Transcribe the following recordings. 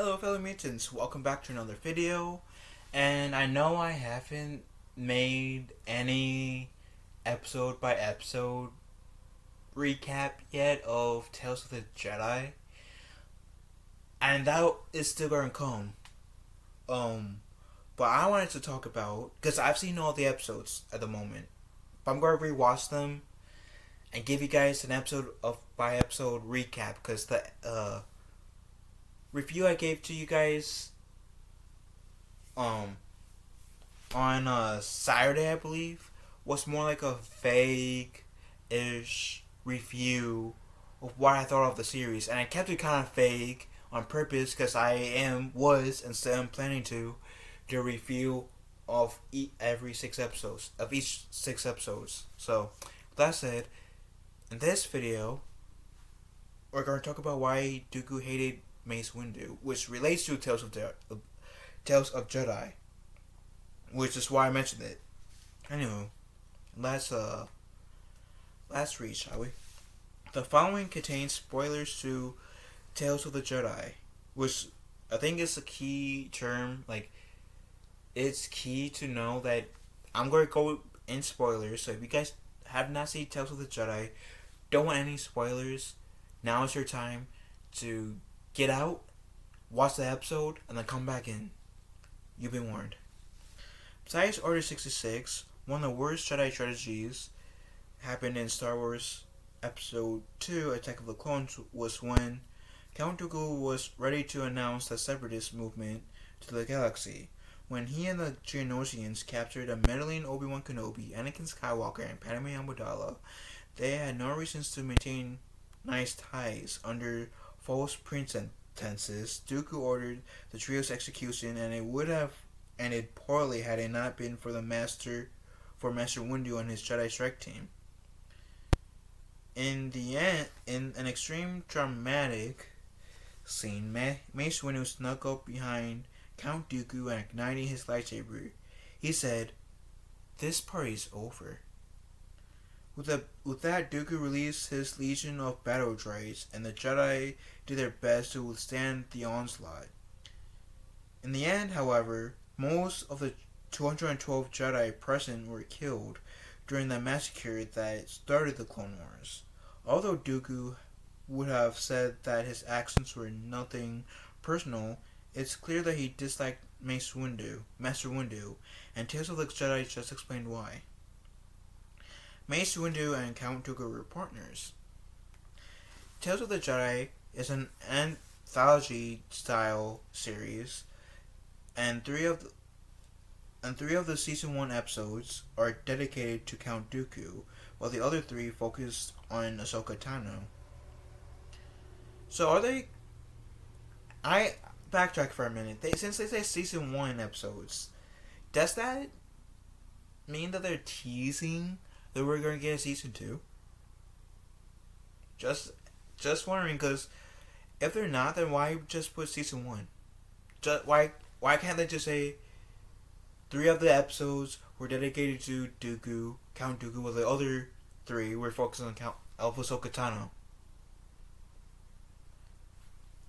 Hello fellow mutants, welcome back to another video. And I know I haven't made any episode by episode recap yet of Tales of the Jedi. And that is still gonna come. But I wanted to talk about, because I've seen all the episodes at the moment. But I'm gonna rewatch them and give you guys an episode of by episode recap, because the review I gave to you guys on Saturday, I believe, was more like a vague-ish review of what I thought of the series, and I kept it kind of vague on purpose because and still am planning to do a review of every 6 episodes of each 6 episodes. So, with that said, in this video, we're going to talk about why Dooku hated Mace Windu, which relates to Tales of Jedi, which is why I mentioned it. Anyway, let's read, shall we? The following contains spoilers to Tales of the Jedi, which I think is a key term. Like, it's key to know that I'm going to go in spoilers. So if you guys have not seen Tales of the Jedi, don't want any spoilers, now is your time to get out, watch the episode, and then come back in. You've been warned. Besides Order 66, one of the worst Jedi tragedies happened in Star Wars Episode 2, Attack of the Clones, was when Count Dooku was ready to announce the Separatist movement to the galaxy. When he and the Geonosians captured a meddling Obi-Wan Kenobi, Anakin Skywalker, and Padme Amidala, they had no reasons to maintain nice ties. Under false pretenses, Dooku ordered the trio's execution, and it would have ended poorly had it not been for Master Windu and his Jedi strike team. In the end, in an extreme dramatic scene, Mace Windu snuck up behind Count Dooku and igniting his lightsaber. He said, "This party's over." With that, Dooku released his legion of battle droids, and the Jedi did their best to withstand the onslaught. In the end, however, most of the 212 Jedi present were killed during the massacre that started the Clone Wars. Although Dooku would have said that his actions were nothing personal, it's clear that he disliked Master Windu, and Tales of the Jedi just explained why. Mace Windu and Count Dooku were partners. Tales of the Jedi is an anthology-style series, and three of the season 1 episodes are dedicated to Count Dooku, while the other 3 focus on Ahsoka Tano. So are they? I backtrack for a minute. Since they say season 1 episodes, does that mean that they're teasing that we're going to get a season 2? Just wondering, because if they're not, then why just put season 1? Why can't they just say 3 of the episodes were dedicated to Count Dooku, while the other 3 were focused on Count Ahsoka Tano?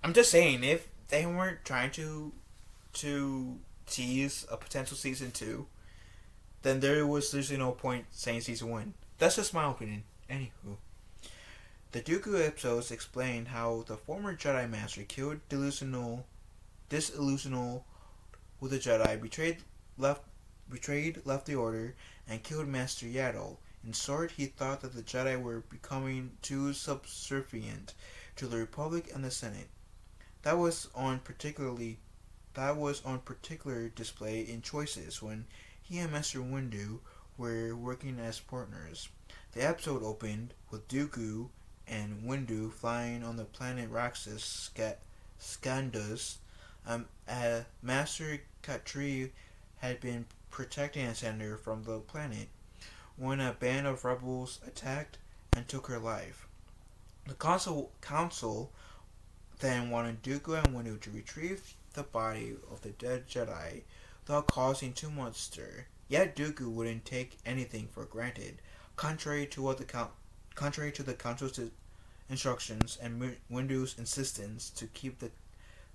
I'm just saying, if they weren't trying to tease a potential season 2, then there was literally no point saying season 1. That's just my opinion. Anywho, the Dooku episodes explain how the former Jedi Master killed disillusional with the Jedi, left the Order, and killed Master Yaddle. In short, he thought that the Jedi were becoming too subservient to the Republic and the Senate. That was on particular display in Choices, when he and Master Windu were working as partners. The episode opened with Dooku and Windu flying on the planet Raxus Skandus. Master Katri had been protecting Ascender from the planet when a band of rebels attacked and took her life. The council then wanted Dooku and Windu to retrieve the body of the dead Jedi without causing too much stir. Yet Dooku wouldn't take anything for granted, contrary to the council's instructions and Windu's insistence to keep the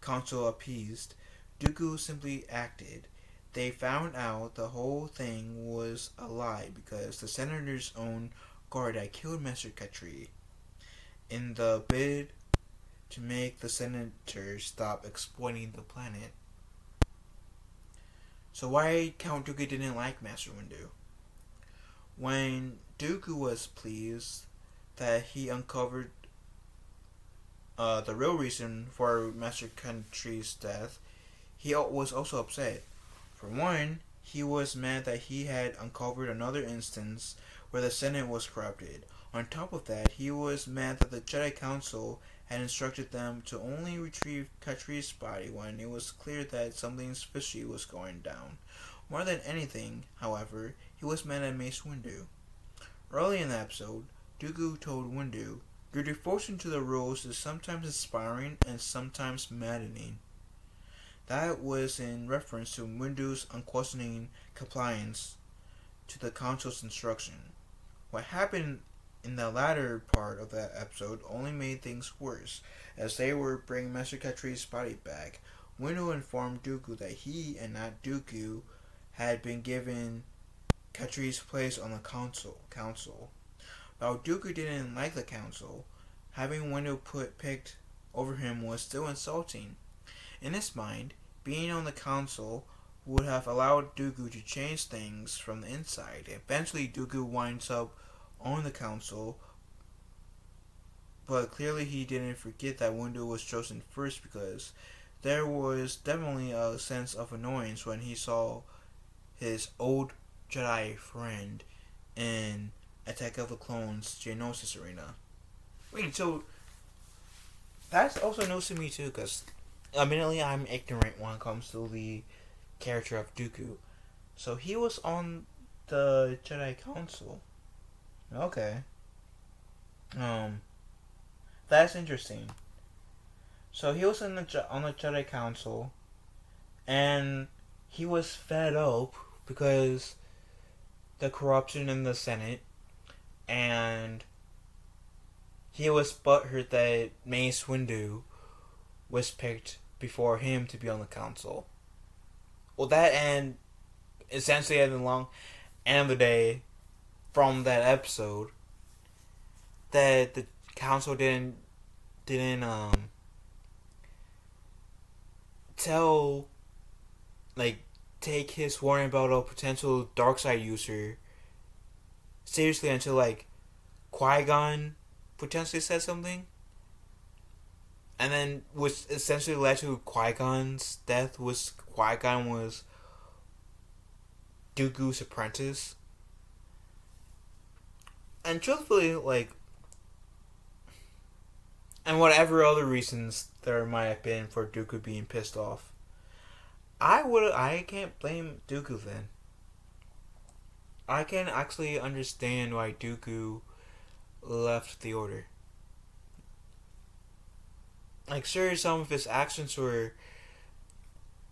council appeased, Dooku simply acted. They found out the whole thing was a lie because the senator's own guard had killed Master Katri in the bid to make the senator stop exploiting the planet. So why Count Dooku didn't like Master Windu? When Dooku was pleased that he uncovered the real reason for Master Katri's death, he was also upset. For one, he was mad that he had uncovered another instance where the Senate was corrupted. On top of that, he was mad that the Jedi Council had instructed them to only retrieve Katri's body when it was clear that something fishy was going down. More than anything, however, he was mad at Mace Windu. Early in the episode, Dooku told Windu, "Your devotion to the rules is sometimes inspiring and sometimes maddening." That was in reference to Windu's unquestioning compliance to the Council's instruction. What happened in the latter part of that episode only made things worse. As they were bringing Master Katri's body back, Windu informed Dooku that he and not Dooku had been given Katri's place on the council. While Dooku didn't like the council, having Windu picked over him was still insulting. In his mind, being on the council would have allowed Dooku to change things from the inside. Eventually, Dooku winds up on the council, but clearly he didn't forget that Windu was chosen first because there was definitely a sense of annoyance when he saw his old Jedi friend in Attack of the Clones Geonosis Arena. Wait, so that's also news to me too, because admittedly I'm ignorant when it comes to the character of Dooku. So he was on the Jedi Council. Okay. That's interesting. So he was on the Jedi Council, and he was fed up because the corruption in the Senate, and he was butthurt that Mace Windu was picked before him to be on the council. Well, that and essentially at the long end of the day, from that episode, that the council didn't tell, like, take his warning about a potential dark side user seriously until, like, Qui-Gon potentially said something, and then which essentially led to Qui-Gon's death. Was Qui-Gon was Dooku's apprentice, and truthfully, like, and whatever other reasons there might have been for Dooku being pissed off, I can't blame Dooku then. I can actually understand why Dooku left the Order. Like, sure, some of his actions were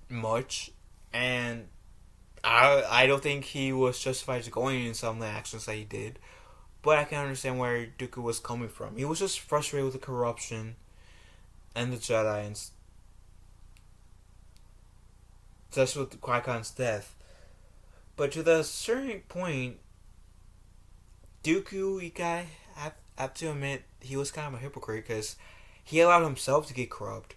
much, and I don't think he was justified to going in some of the actions that he did, but I can understand where Dooku was coming from. He was just frustrated with the corruption and the Jedi, and just with Qui-Gon's death. But to the certain point, Dooku, you guys have to admit, he was kind of a hypocrite because he allowed himself to get corrupt.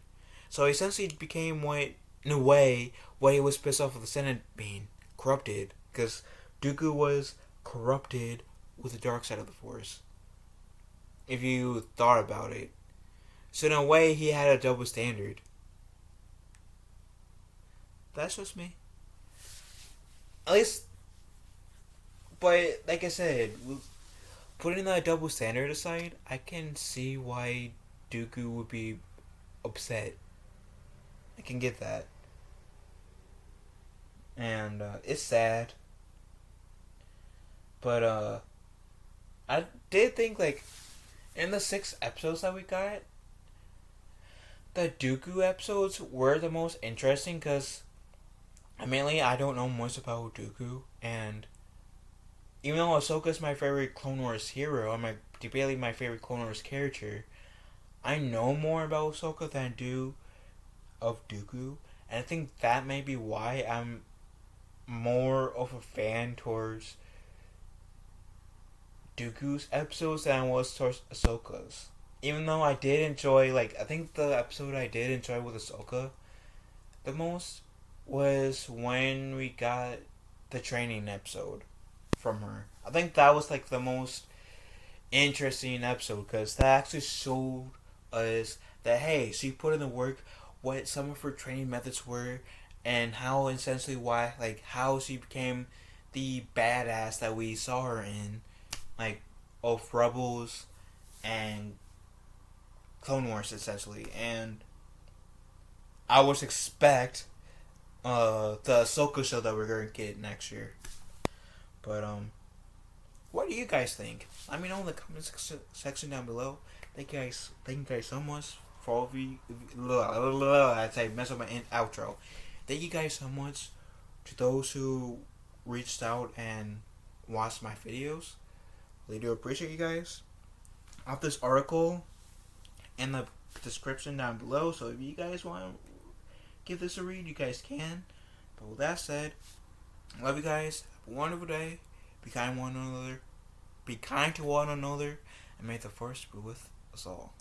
So he essentially became what, in a way, what he was pissed off with the Senate being corrupted, because Dooku was corrupted with the dark side of the Force, if you thought about it. So in a way, he had a double standard. That's just me. At least, but like I said, putting that double standard aside, I can see why Dooku would be upset. I can get that. And it's sad. But I did think, like, in the 6 episodes that we got, the Dooku episodes were the most interesting because, mainly, I don't know much about Dooku, and even though Ahsoka's my favorite Clone Wars hero, and debatably my favorite Clone Wars character, I know more about Ahsoka than I do of Dooku, and I think that may be why I'm more of a fan towards Dooku's episodes than I was towards Ahsoka's. Even though I did enjoy, I think the episode I did enjoy with Ahsoka the most was when we got the training episode from her. I think that was the most interesting episode because that actually showed us that hey, she put in the work, what some of her training methods were, and how essentially why how she became the badass that we saw her in, of Rebels and Clone Wars essentially. And I would expect the Ahsoka show that we're gonna get next year. But what do you guys think? Let me know in the comment section down below. Thank you guys so much for all of you. I say mess up my outro. Thank you guys so much to those who reached out and watched my videos. Really do appreciate you guys. I have this article in the description down below, so if you guys want to give this a read, you guys can. But with that said, I love you guys. Have a wonderful day. Be kind to one another. Be kind to one another, and may the force be with us all.